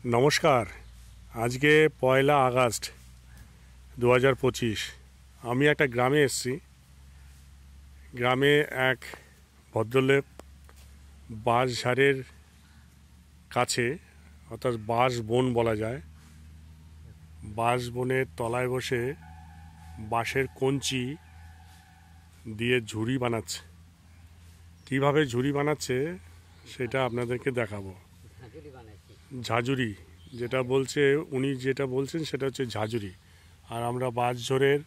নমস্কার। আজকে 1 আগস্ট 2025। আমি একটা গ্রামে এসেছি। গ্রামে এক ভদ্রলোক বাঁশঝাড়ের কাছে, অর্থাৎ বাঁশ বন বলা যায়, বাঁশ বনের তলায় বসে বাঁশের কঞ্চি দিয়ে ঝুড়ি বানাচ্ছে। কিভাবে ঝুড়ি বানাচ্ছে সেটা আপনাদেরকে দেখাবো। ঝাঁঝুরি যেটা বলছে, উনি যেটা বলছেন সেটা হচ্ছে ঝাঁঝুরি। আর আমরা বাঁশঝাড়ের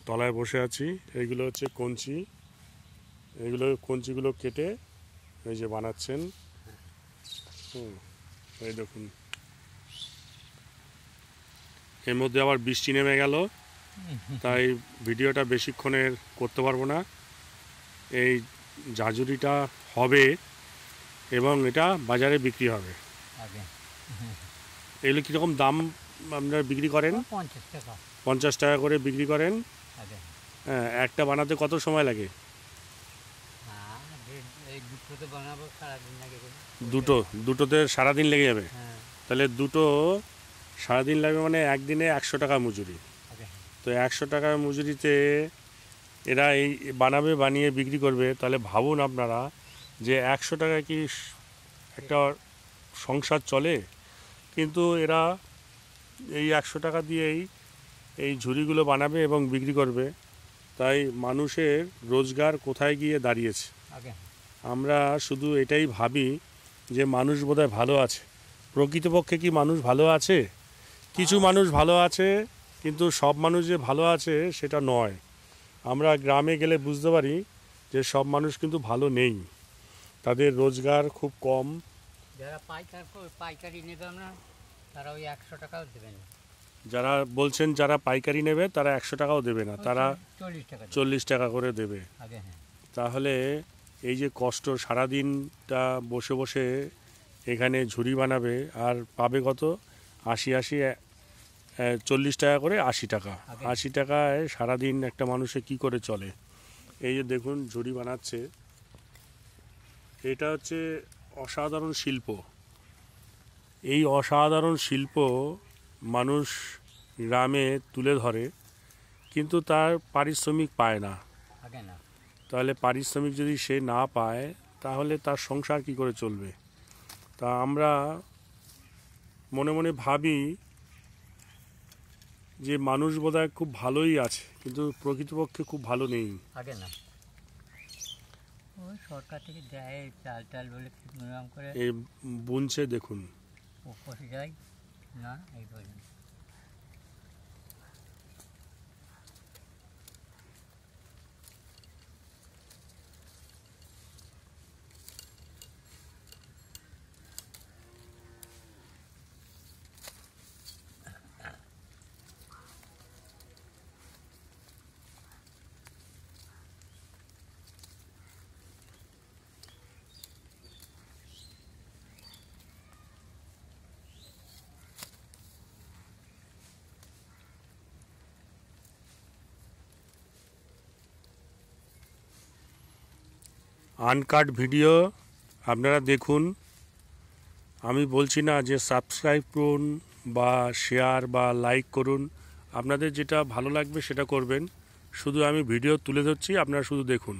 তলায় বসে আছি। এইগুলো হচ্ছে কঞ্চি। এইগুলো কঞ্চিগুলো কেটে এই যে বানাচ্ছেন। এই দেখুন, এর মধ্যে আবার বৃষ্টি নেমে গেল, তাই ভিডিওটা বেশিক্ষণের করতে পারবো না। এই ঝাঁঝুরিটা হবে এবং এটা বাজারে বিক্রি হবে। এগুলো কীরকম দাম আপনারা বিক্রি করেন? 50 টাকা করে বিক্রি করেন। হ্যাঁ, একটা বানাতে কত সময় লাগে? দুটোতে সারাদিন লেগে যাবে। তাহলে দুটো সারাদিন লাগবে, মানে একদিনে 100 টাকা মজুরি। তো 100 টাকার মজুরিতে এরা এই বানাবে, বানিয়ে বিক্রি করবে। তাহলে ভাবুন আপনারা যে 100 টাকায় কি একটা সংসার চলে? কিন্তু এরা এই 100 টাকা দিয়েই এই ঝুড়িগুলো বানাবে এবং বিক্রি করবে। তাই মানুষের রোজগার কোথায় গিয়ে দাঁড়িয়েছে। আমরা শুধু এটাই ভাবি যে মানুষ বোধহয় ভালো আছে। প্রকৃতপক্ষে কি মানুষ ভালো আছে? কিছু মানুষ ভালো আছে, কিন্তু সব মানুষ যে ভালো আছে সেটা নয়। আমরা গ্রামে গেলে বুঝতে পারি যে সব মানুষ কিন্তু ভালো নেই, তাদের রোজগার খুব কম। যারা পাইকারি নেবে তারা ওই 100 টাকাও দেবে না। যারা বলছেন যারা পাইকারি নেবে তারা 100 টাকাও দেবে না, তারা 40 টাকা করে দেবে। তাহলে এই যে কষ্ট, সারাদিনটা বসে বসে এখানে ঝুড়ি বানাবে আর পাবে কত? 40 টাকা করে 80 টাকা। 80 টাকায় সারাদিন একটা মানুষে কি করে চলে? এই যে দেখুন ঝুড়ি বানাচ্ছে, এটা হচ্ছে অসাধারণ শিল্প। এই অসাধারণ শিল্প মানুষ গ্রামে তুলে ধরে, কিন্তু তার পারিশ্রমিক পায় না। তাহলে পারিশ্রমিক যদি সে না পায় তাহলে তার সংসার কি করে চলবে? তা আমরা মনে মনে ভাবি যে মানুষ বোধহয় খুব ভালোই আছে, কিন্তু প্রকৃতপক্ষে খুব ভালো নেই। সরকার থেকে দেয় চাল টাল বলে করে এই বুনছে, দেখুন যায় না এই পর্যন্ত। আনকাট ভিডিও আপনারা দেখুন। আমি বলছি না যে সাবস্ক্রাইব করুন বা শেয়ার বা লাইক করুন, আপনাদের যেটা ভালো লাগবে সেটা করবেন। শুধু আমি ভিডিও তুলে ধরছি, আপনারা শুধু দেখুন।